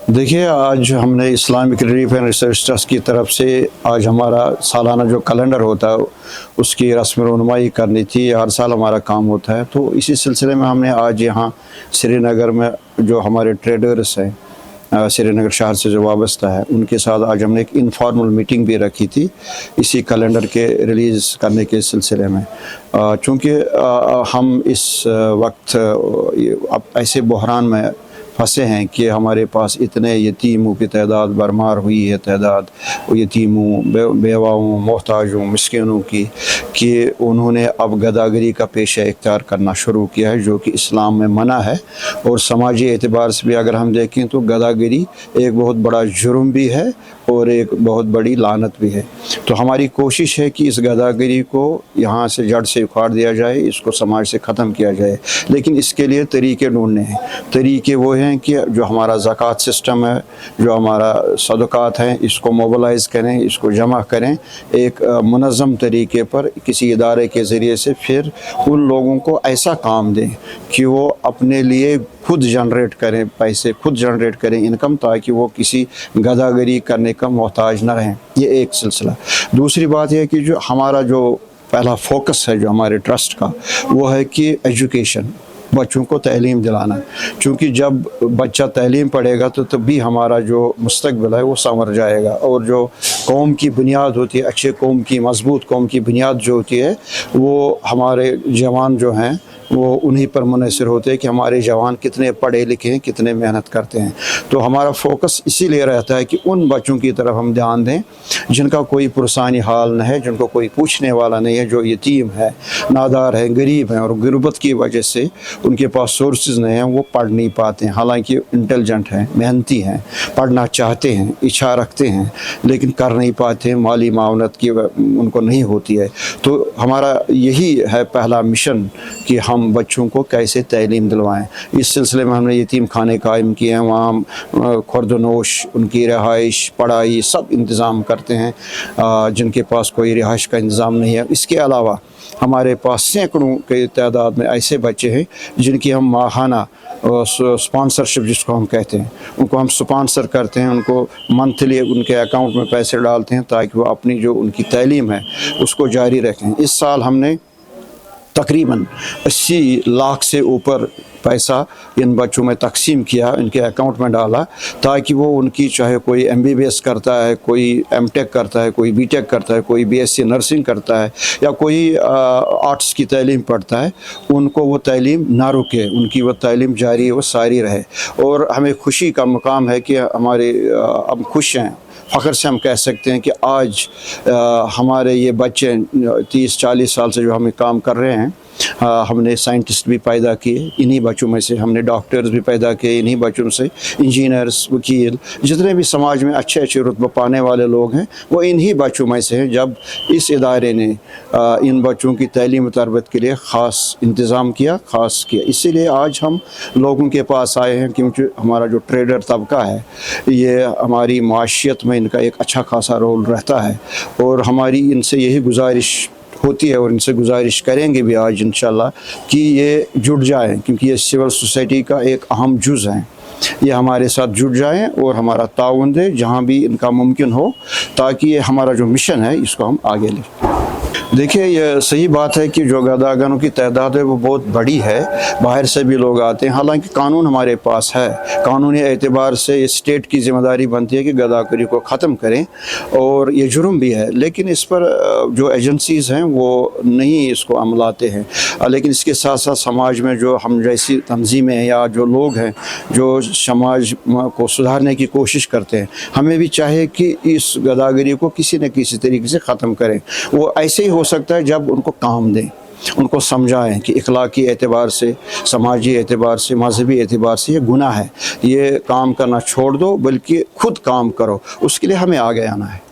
देखिए, आज हमने Islamic relief and research trust की तरफ से आज हमारा सालाना जो कैलेंडर होता है उसकी रस्म रौनमाई करनी थी। हर साल हमारा काम होता है, तो इसी सिलसिले में हमने आज यहाँ श्रीनगर में जो हमारे ट्रेडर्स हैं, श्रीनगर शहर से जो वाबस्ता है, उनके साथ आज हमने एक इनफॉर्मल मीटिंग भी रखी थी इसी कैलेंडर के रिलीज़ करने के सिलसिले में। चूँकि हम इस वक्त अब ऐसे बहरान में फंसे हैं कि हमारे पास इतने यतीमों की तादाद बरमार हुई है, तादाद यतीमों, बेवाओं, मोहताजों, मिस्किनों की, कि उन्होंने अब गदागरी का पेशा इख्तियार करना शुरू किया है, जो कि इस्लाम में मना है। और समाजी एतबार से भी अगर हम देखें तो गदागरी एक बहुत बड़ा जुर्म भी है और एक बहुत बड़ी लानत भी है। तो हमारी कोशिश है कि इस गदागरी को यहाँ से जड़ से उखाड़ दिया जाए, इसको समाज से ख़त्म किया जाए। लेकिन इसके लिए तरीके ढूंढने हैं। तरीके वो हैं कि जो हमारा ज़कात सिस्टम है, जो हमारा सदक़ात हैं, इसको मोबलाइज़ करें, इसको जमा करें एक मुनज़्ज़म तरीके पर किसी इदारे के ज़रिए से। फिर उन लोगों को ऐसा काम दें कि वो अपने लिए खुद जनरेट करें पैसे, खुद जनरेट करें इनकम, ताकि वो किसी गदागरी करने का मोहताज न रहें। ये एक सिलसिला। दूसरी बात यह है कि जो हमारा जो पहला फोकस है जो हमारे ट्रस्ट का, वो है कि एजुकेशन, बच्चों को तालीम दिलाना। क्योंकि जब बच्चा तालीम पढ़ेगा तो तब भी हमारा जो मुस्तकबिल है वो संवर जाएगा। और जो कौम की बुनियाद होती है, अच्छे कौम की, मजबूत कौम की बुनियाद जो होती है, वो हमारे जवान जो हैं वो उन्हीं पर मुनहसर होते हैं कि हमारे जवान कितने पढ़े लिखे हैं, कितने मेहनत करते हैं। तो हमारा फोकस इसीलिए रहता है कि उन बच्चों की तरफ हम ध्यान दें जिनका कोई पुरसानी हाल न है, जिनको कोई पूछने वाला नहीं है, जो यतीम है, नादार है, गरीब हैं, और गुर्बत की वजह से उनके पास सोर्सेज नहीं हैं, वो पढ़ नहीं पाते हैं। हालांकि इंटेलिजेंट हैं, मेहनती हैं, पढ़ना चाहते हैं, इच्छा रखते हैं, लेकिन कर नहीं पाते हैं, माली मावनत की उनको नहीं होती है। तो हमारा यही है पहला मिशन कि हम बच्चों को कैसे तालीम दिलवाएं। इस सिलसिले में हमने यतीम खाने कायम किए हैं, वहाँ खुर्दनोश, उनकी रिहाइश, पढ़ाई सब इंतज़ाम करते हैं जिनके पास कोई रिहाइश का इंतज़ाम नहीं है। इसके अलावा हमारे पास सैकड़ों के तादाद में ऐसे बच्चे हैं जिनकी हम माहाना स्पॉन्सरशिप जिसको हम कहते हैं, उनको हम स्पॉन्सर करते हैं, उनको मंथली उनके अकाउंट में पैसे डालते हैं ताकि वो अपनी जो उनकी तालीम है उसको जारी रखें। इस साल हमने तकरीबन 80 लाख से ऊपर पैसा इन बच्चों में तकसीम किया, इनके अकाउंट में डाला, ताकि वो उनकी, चाहे कोई MBBS करता है, कोई M.Tech करता है, कोई B.Tech करता है, कोई BSc नर्सिंग करता है, या कोई आर्ट्स की तालीम पढ़ता है, उनको वो तालीम ना रुके, उनकी वो तालीम जारी वो सारी रहे। और हमें खुशी का मुकाम है कि हमारे अब खुश हैं, फ़ख्र से हम कह सकते हैं कि आज हमारे ये बच्चे 30-40 साल से जो हम काम कर रहे हैं, हमने साइंटिस्ट भी पैदा किए इन्हीं बच्चों में से, हमने डॉक्टर्स भी पैदा किए इन्हीं बच्चों से, इंजीनियर्स, वकील, जितने भी समाज में अच्छे अच्छे रुतबे पाने वाले लोग हैं वो इन्हीं बच्चों में से हैं। जब इस इदारे ने इन बच्चों की तालीम तरबियत के लिए ख़ास इंतज़ाम किया, ख़ास किया, इसीलिए आज हम लोगों के पास आए हैं। क्योंकि हमारा जो ट्रेडर तबका है, ये हमारी माशियत में इनका एक अच्छा खासा रोल रहता है, और हमारी इनसे यही गुजारिश होती है और इनसे गुजारिश करेंगे भी आज इंशाल्लाह कि ये जुड़ जाएं, क्योंकि ये सिविल सोसाइटी का एक अहम जुज़ हैं। ये हमारे साथ जुड़ जाएं और हमारा ताउन दें जहाँ भी इनका मुमकिन हो, ताकि ये हमारा जो मिशन है इसको हम आगे लें। देखिए, ये सही बात है कि जो गदागरों की तादाद है वो बहुत बड़ी है, बाहर से भी लोग आते हैं। हालांकि कानून हमारे पास है, कानूनी एतबार से स्टेट की ज़िम्मेदारी बनती है कि गदागरी को ख़त्म करें, और ये जुर्म भी है। लेकिन इस पर जो एजेंसीज़ हैं वो नहीं इसको अमलाते हैं। लेकिन इसके साथ साथ समाज में जो हम जैसी तंजीमें या जो लोग हैं जो समाज को सुधारने की कोशिश करते हैं, हमें भी चाहे कि इस गदागरी को किसी न किसी तरीके से ख़त्म करें। वो ऐसे ही हो सकता है जब उनको काम दें, उनको समझाएं कि इखलाकी एतबार से, समाजी एतबार से, मजहबी एतबार से ये गुनाह है, ये काम करना छोड़ दो, बल्कि खुद काम करो। उसके लिए हमें आगे आना है।